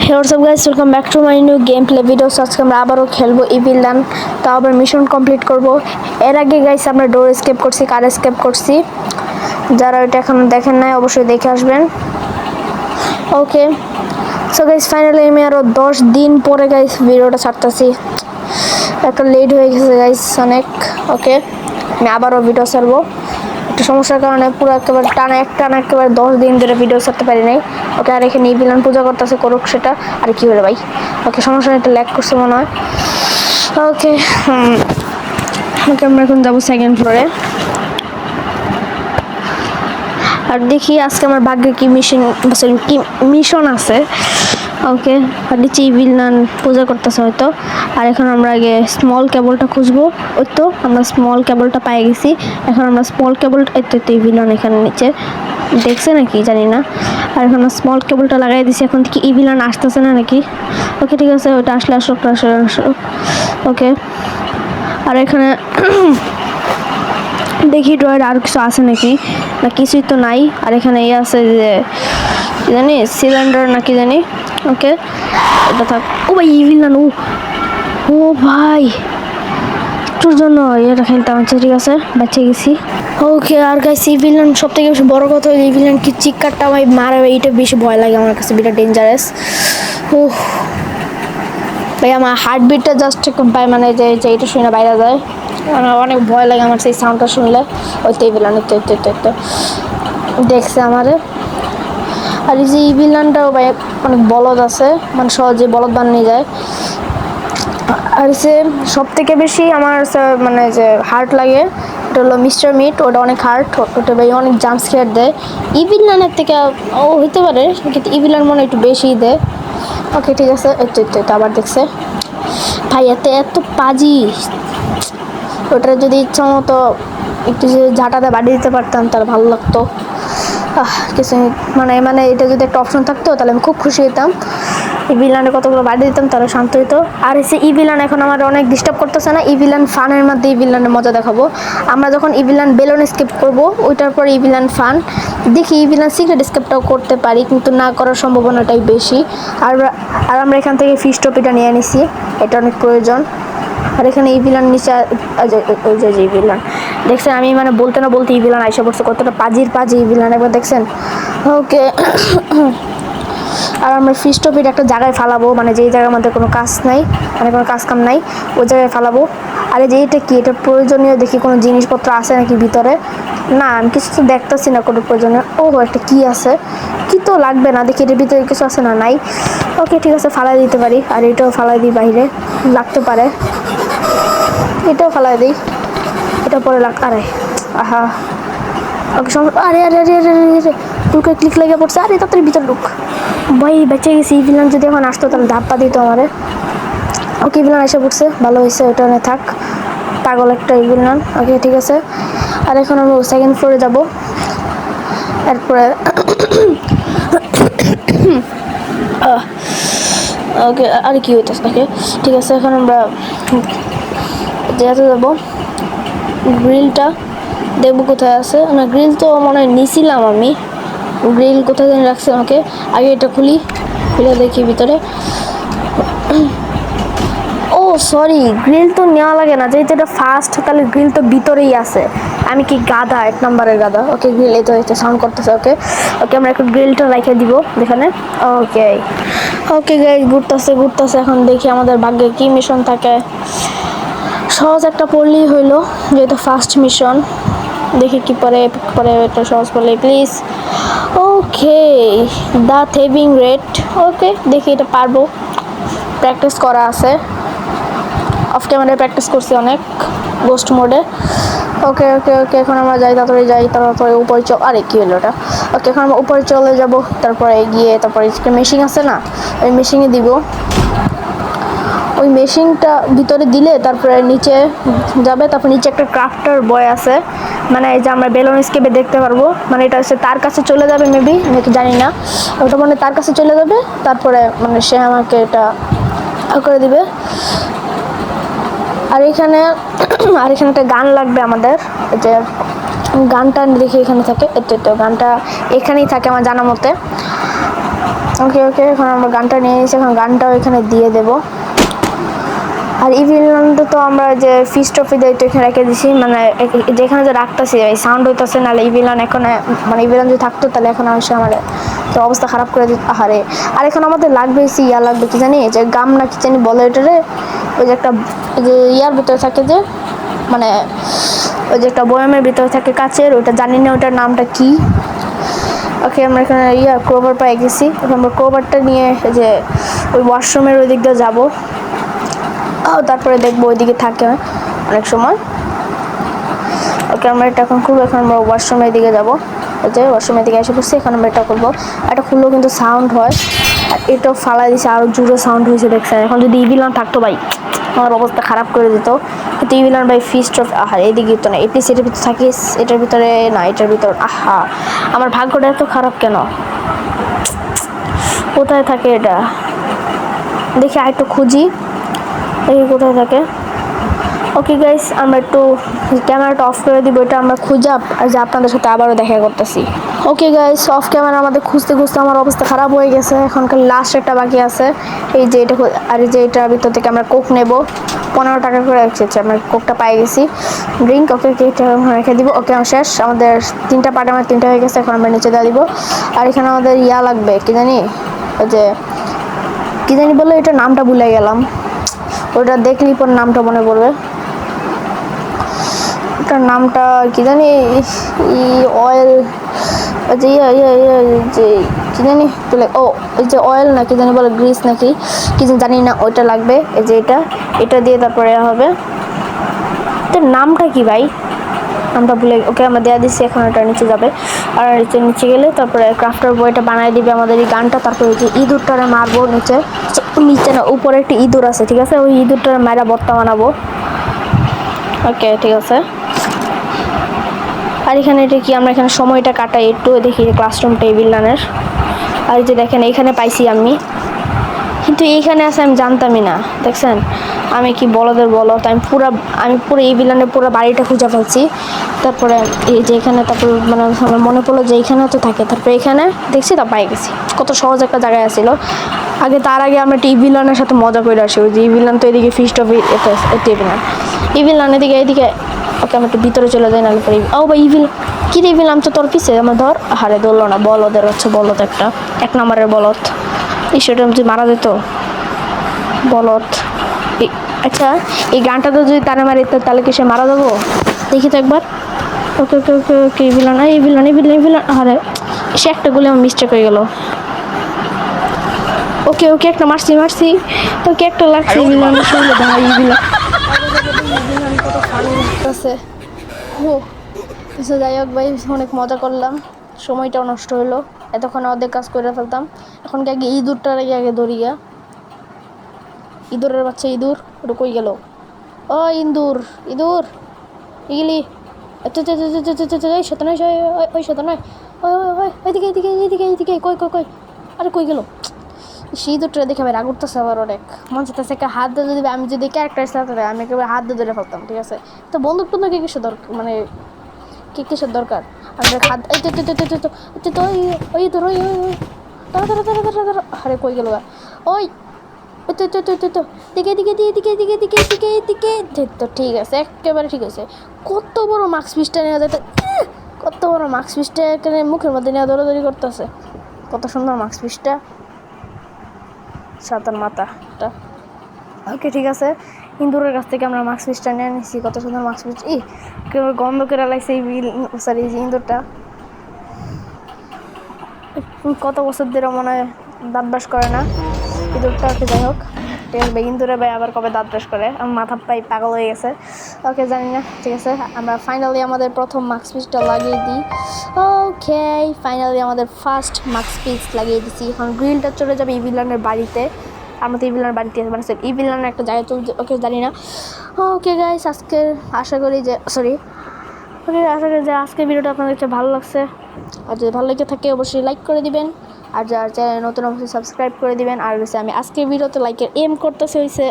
Hey, what's up guys, welcome back to my new gameplay video. So আজকে আমরা আবারও খেলবো ইভিল ডান, তাও আবার মিশন কমপ্লিট করব। এর আগে গাইস আমরা ডোর এসকেপ করছি, কার এসকেপ করছি, যারা এটা এখন দেখেন নাই অবশ্যই দেখে আসবেন। ওকে, সো গাইস ফাইনালি আমি আরও 10 দিন পরে গাইস ভিডিওটা ছাড়তেছি, একটা লেট হয়ে গেছে গাইস অনেক। ওকে, আমি আবারও ভিডিও ছাড়বো, একটা সমস্যার কারণে পুরো একেবারে টানা একেবারে 10 দিন ধরে ভিডিও ছাড়তে পারি নাই। ওকে, আর এখানে ভিলেন পূজা করতেছে, করুক সেটা, আর কি হলো ভাই। ওকে, সমস্যা নেই, একটা ল্যাগ করছে মনে হয়। ওকে ওকে, আমরা এখন যাবো সেকেন্ড ফ্লোরে, আর দেখি আজকে আমার ভাগ্যে কি মিশন আছে। ওকে, আর নিচে ভিলেন পূজা করতেছে হয়তো। আর এখন আমরা আগে স্মল কেবলটা খুঁজবো। ওই তো আমরা স্মল কেবলটা পেয়ে গেছি। এখন আমরা স্মল কেবলটা, এই তো ভিলেন এখানে নিচে দেখছে নাকি জানি না। আর এখন স্মল কেবলটা লাগাই দিছি, এখন কি ভিলেন আসতেছে না নাকি। ওকে ঠিক আছে, ওইটা আসলে আসুক। ওকে, আর এখানে দেখি ড্রয়ের আর কিছু আছে নাকি, না কিছুই তো নাই। আর এখানে এই আছে যে কি জানি সিলিন্ডার নাকি জানি। ওকে, এটা থাক। ও ভাই ভিলেন, ও ভাই একটুর জন্য এটা খেলতে হচ্ছে। ঠিক আছে, বাঁচিয়ে গেছি। ওকে, আর গাইস এই ভিলেন সব থেকে বেশি বড় কথা, এই ভিলেন কি চিৎকারটা আমায় মারে, এইটা বেশি ভয় লাগে আমার কাছে, বিটা ডেঞ্জারাস। ও ভাই, আমার হার্টবিটটা জাস্ট ভাই মানে যে এটা শুনে বাইরে যায়, আমার অনেক ভয় লাগে আমার সেই সাউন্ডটা শুনলে। ওই তো ভিলেন তো দেখছে আমারে। আর এই যে ভিলেনটাও ভাই অনেক বলদ আছে, মানে সহজে বলদ বানিয়ে যায়। আর সে সব থেকে বেশি আমার মানে যে হার্ট লাগে ওটা হলো মিস্টার মিট, ওটা অনেক হার্ট, ওটা ভাই অনেক জাম্প স্কেয়ার দেয়। ইভিলানের থেকে ও হইতে পারে, কিন্তু ইভিলান মনে একটু বেশিই দেয়। ওকে ঠিক আছে, তো আবার দেখছে ভাই, এত পাজি। ওটা যদি ইচ্ছা মতো একটু যদি ঝাঁটাতে বাড়ি দিতে পারতাম তাহলে ভালো লাগতো। কিছু মানে এটা যদি একটা অপশন থাকতো তাহলে আমি খুব খুশি হতাম। ভিলেনে কতগুলো বাড়ি দিতাম তাহলে শান্ত হইতো। আর এসে ভিলেন এখন আমার অনেক ডিস্টার্ব করতেছে না। ভিলেন ফানের মধ্যে ভিলেনের মজা দেখাবো আমরা, যখন ভিলেন বেলুন স্কেপ করবো ওইটার পর ভিলেন ফান দেখি। ভিলেন সিক্রেট স্কেপটাও করতে পারি, কিন্তু না করার সম্ভাবনাটাই বেশি। আর আমরা এখান থেকে ফিশ টপিটা নিয়ে নিছি, এটা অনেক প্রয়োজন। আর এখানে ভিলেন নিচে ওই যে ভিলেন দেখছেন, আমি মানে বলতে না বলতে ভিলেন আইসা পড়ছে, কতটা পাজি ভিলেন একবার দেখছেন। ওকে, আর আমরা ফিশ টপিট একটা জায়গায় ফালাবো, মানে যেই জায়গার মধ্যে কোনো কাজ নাই, মানে কোনো কাজ কাম নাই, ওই জায়গায় ফালাবো। আরে যে এটা কি, এটা প্রয়োজনীয় দেখি কোনো জিনিসপত্র আছে নাকি ভিতরে। না, আমি কিছু তো দেখতেছি না কোনো প্রয়োজনীয়। ও একটা কি আছে, কি তো লাগবে না, দেখি এটার ভিতরে কিছু আছে না, নাই। ওকে ঠিক আছে, ফালাই দিতে পারি। আর এটাও ফালাই দিই, বাইরে লাগতে পারে, এটাও ফালাই দিই, এটা পরে আরে আহা। ওকে আরে আরে আরে আরে আরে টুকে ক্লিক লেগে পড়ছে। আরে তাড়াতাড়ি ভিতর ঢুক ভাই, বেঁচে গেছি। ভিলেন যদি এখন আসতো তাহলে ধাপ্পা দিত আমারে। ওকে, ভিলেন এসে পড়ছে, ভালো হয়েছে, ওটা নিয়ে থাক, পাগল একটা ভিলেন। ওকে ঠিক আছে, আর এখন আমরা সেকেন্ড ফ্লোরে যাবো। এরপরে ওকে, আর কি হইতেছে। ওকে ঠিক আছে, এখন আমরা যেতে যাবো। গ্রিলটা দেখবো কোথায় আছে, না গ্রিল তো মনে হয় নিছিলাম আমি, গ্রিল কোথায় যেন রাখছি। আমাকে আগে এটা খুলে দেখি ভিতরে। ও সরি, গ্রিল তো নেওয়া লাগে না, যেহেতু এটা ফার্স্ট, তাহলে গ্রিল তো ভিতরেই আছে। আমি কি গাধা, 1 নম্বরের গাধা। ওকে, গ্রিল এই তো সাউন্ড করতেছে। ওকে ওকে, আমরা একটু গ্রিলটা রেখে দিব এখানে। ওকে ওকে গাইস, ঘুরতেছে। এখন দেখি আমাদের ভাগ্যে কি মিশন থাকে। সহজ একটা পড়লেই হইলো, যেহেতু ফার্স্ট মিশন। দেখি কি পরে এটা সহজ পড়লে প্লিজ। ওকে, দ্য থেভিং রেট। ওকে দেখি এটা পারবো, প্র্যাকটিস করা আছে, অফ ক্যামেরায় প্র্যাকটিস করছি অনেক, গোস্ট মোডে। ওকে ওকে ওকে, এখন আমরা তারপরে উপরে আরে কি হলো ওটা। ওকে, এখন আমরা উপরে চলে যাব, তারপরে গিয়ে তারপরে মেশিন আছে না, ওই মেশিনে দিব। ওই মেশিনটা ভিতরে দিলে তারপরে নিচে যাবে, তারপর নিচে একটা ক্রাফটার বয় আছে, মানে এই যে আমরা বেলুন স্কেপে দেখতে পারবো, মানে এটা হচ্ছে তার কাছে চলে যাবে মেবি, নাকি জানি না। ওটা মানে তার কাছে চলে যাবে, তারপরে মানে সে আমাকে এটা করে দিবে। আর এখানে একটা গান লাগবে আমাদের, যে গানটা দেখি এখানে থাকে, তো গানটা এখানেই থাকে আমার জানা মতে। ওকে ওকে, এখন আমরা গানটা নিয়ে নিয়েছি, এখন গানটাও এখানে দিয়ে দেবো। আর ইভিলনটা তো আমরা যে ফিস্ট অফ দায়িত্ব এখানে রেখে দিছি, মানে যেখানে যে রাখতেছি এই সাউন্ড হইতেছে, নাহলে ইভিলন এখন মানে ইভিলন যদি থাকতো তাহলে এখন অবশ্যই আমার তো অবস্থা খারাপ করে দিত। আহারে, আর এখন আমাদের লাগবে ইয়া লাগবে কি জানি, যে গাম না কি জানি বলে এটারে, ওই যে একটা যে ইয়ার ভিতরে থাকে যে, মানে ওই যে একটা বয়ামের ভিতরে থাকে কাচের, ওইটা জানি না ওটার নামটা কি। ওকে, আমরা এখানে ক্রোবার পাই গেছি, এখন আমরা ক্রোবারটা নিয়ে যে ওই ওয়াশরুমের ওই দিক দিয়ে যাবো, তারপরে দেখবো ওইদিকে থাকে অনেক সময়। ওকে, আমরা এটা এখন খুলবো, এখন আমরা ওয়াশরুমের দিকে যাবো, ওই যে ওয়াশরুমের দিকে এসে পড়ছি, এখন আমরা এটা করবো। এটা খুললেও কিন্তু সাউন্ড হয়, আর এটাও ফালাই দিছে, আরও জোরে সাউন্ড হয়েছে দেখছেন। এখন যদি ইভিলন থাকতো ভাই, আমার অবস্থা খারাপ করে দিত। কিন্তু ইভিলন ভাই ফিস্ট অফ, আহার এদিকে তো না, এপিস এটার ভিতরে থাকিস, এটার ভিতরে না, এটার ভিতর, আহা আমার ভাগ্যটা এত খারাপ কেন, কোথায় থাকে এটা দেখি, আর একটু খুঁজি দেখি কোথায় থাকে। ওকে গাইস, আমরা একটু ক্যামেরাটা অফ করে দিব, এটা আমরা খুঁজে আর যে আপনাদের সাথে আবারও দেখা করতেছি। ওকে গাইস, অফ ক্যামেরা আমাদের খুঁজতে খুঁজতে আমার অবস্থা খারাপ হয়ে গেছে, এখনকার লাস্ট একটা বাকি আছে, এই যে এটা, আর এই যে এটার ভিতর থেকে আমরা কোক নেব, 15 টাকা করে রেখেছি, আমরা কোকটা পাই গেছি, ড্রিঙ্ক। ওকে, এটা রেখে দিব। ওকে, শেষ, আমাদের 3টা পার্ট, আমার 3টা হয়ে গেছে, এখন আমরা নিচে দিয়ে দিব। আর এখানে আমাদের ইয়া লাগবে কি জানি, ওই যে কি জানি বলে, এটা নামটা ভুলে গেলাম, ওটা দেখলেই পর নামটা মনে পড়বে, ওটার নামটা কি জানি, অয়েল যে যে কি জানি বলে, ও ওই যে অয়েল না কি জানি বলে, গ্রিস নাকি কি জানি না, ওইটা লাগবে। এই যে এটা দিয়ে তারপরে হবে, এটার নামটা কি ভাই, নামটা ভুলে। ওকে, আমরা দেওয়া দিচ্ছি, এখন এটা নিচে যাবে, আর নিচে গেলে তারপরে ক্রাফটার বইটা বানাই দিবে আমাদের এই গানটা, তারপরে যে ইঁদুরটারে মারবো নিচে, নিচে না উপরে একটি ইঁদুর আছে, ঠিক আছে, ওই ইঁদুরটারে মারা বর্তা বানাবো। ওকে, ঠিক আছে। আর এখানে এটা কি, আমরা এখানে সময়টা কাটাই একটু, দেখি ক্লাসরুম টেবিল রানের, আর এই যে দেখেন এইখানে পাইছি আমি, কিন্তু এইখানে আছে আমি জানতামই না, দেখছেন আমি কি বলদের বলদ, আমি পুরো এই ভিলানের পুরো বাড়িটা খুঁজে ফেলছি, তারপরে এই যে এখানে, তারপর মানে আমার মনে পড়লো যে এইখানে তো থাকে, তারপরে এখানে দেখছি তা পাই গেছি, কত সহজ একটা জায়গায় আসছিল। তার আগে আমরা এই ভিলানের সাথে মজা করে আসি, ওই যে এই ভিলান তো এদিকে ফিস্ট অফ ভিলান, এই ভিলান এদিকে। ওকে, আমি একটু ভিতরে চলে যাই, নাহলে পরে ও বা ইভিল কি রে, ইভিল আমি তো তোর পিছে, আমার ধর, হারে ধরলো না, বলদের হচ্ছে বলদ একটা, 1 নম্বরের বলদ, সেটা যদি মারা যেত বলদ। আচ্ছা, এই গানটা তো যদি তারা মারি তাহলে কি সে মারা যাবো, দেখি তো একবার। ওকে ওকে ওকে ওকে, ইভিলান হারে, সে একটা গুলি আমার মিস্টেক হয়ে গেল। ওকে ওকে, একটা মারছি, ওকে একটা লাগছে, ইভিলানের সঙ্গে ভাই, ইভিলান কত ফানি লাগতেছে। ও আচ্ছা, যাই হোক ভাই, অনেক মজা করলাম, সময়টাও নষ্ট হলো, এতক্ষণ অর্ধেক কাজ করে ফেলতাম। এখন কি আগে ইঁদুরটার আগে ধরিয়া, ইঁদুরের বাচ্চা, ইঁদুর ওটা কই গেল, ও ইঁদুর ইগলি, শত নয়, ওই শত নয়, ওই এইদিকে কই, আরে কই গেল, সেই ইঁদুরটা দেখে ভাই রাগ উঠতেছে আবার অনেক, মন চাইতেছে একটা হাত দিয়ে, যদি আমি যদি ক্যারেক্টার চালাতে আমি একেবারে হাত দিয়ে ধরে ফেলতাম, ঠিক আছে। তো বন্দুক টন্দুক কিসের দরকার, মানে কিসের দরকার, আমরা হাত, এই তো ওই ধর, ওই আরে কই গেল, ওই তো দিকে তো ঠিক আছে, একেবারে ঠিক আছে। কত বড় মাস্ক পিসটা নেওয়া যায়, কত বড় মাস্ক পিসটা এখানে মুখের মধ্যে নেওয়া দৌড়াদৌড়ি করতেছে, কত সুন্দর মাস্ক পিসটা, সাতার মাথাটা। ওকে, ঠিক আছে, ইন্দুরের কাছ থেকে আমরা মাস্ক পিসটা নিয়ে নিচ্ছি, কত সুন্দর মাস্ক পিস, কেউ গন্ধ করে লাগছে এই সরি এই যে ইন্দুরটা, কত বছর ধরে মনে হয় দাঁত ব্রাশ করে না ইঁদুরটা। ওকে, যাই হোক, ঠিক আছে, ইঁদুরে ভাই আবার কবে দাঁত ব্রাশ করে, আমার মাথা পাই পাগল হয়ে গেছে। ওকে, জানি না, ঠিক আছে, আমরা ফাইনালি আমাদের প্রথম মাস্ক পিসটা লাগিয়ে দিই। ওকে, ফাইনালি আমাদের ফার্স্ট মাস্ক পিস লাগিয়ে দিচ্ছি। এখন গ্রিলটা চলে যাবে ইভিলানের বাড়িতে, আমরা তো ইভিলানের বাড়িতে মানে ইভিলানের একটা জায়গায় চলছে। ওকে, জানি না। ওকে গাইস, আজকের আশা করি যে আজকের ভিডিওটা আপনাদের কাছে ভালো লাগছে, আর যদি ভালো লেগে থাকে অবশ্যই লাইক করে দিবেন, আর যার চ্যানেল নতুন অবশ্যই সাবস্ক্রাইব করে দিবেন। আর হচ্ছে আমি আজকের ভিডিওতে লাইকের এম করতেছি হয়েছে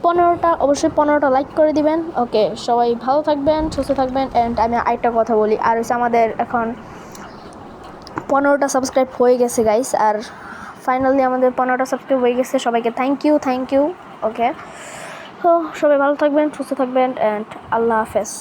15টা, অবশ্যই 15টা লাইক করে দিবেন। ওকে, সবাই ভালো থাকবেন, সুস্থ থাকবেন। অ্যান্ড আমি আরেকটা কথা বলি, আর হচ্ছে আমাদের এখন 15টা সাবস্ক্রাইব হয়ে গেছে গাইস, আর ফাইনালি আমাদের 15টা সাবস্ক্রাইব হয়ে গেছে। সবাইকে থ্যাংক ইউ। ওকে, তো সবাই ভালো থাকবেন, সুস্থ থাকবেন, অ্যান্ড আল্লাহ হাফেজ।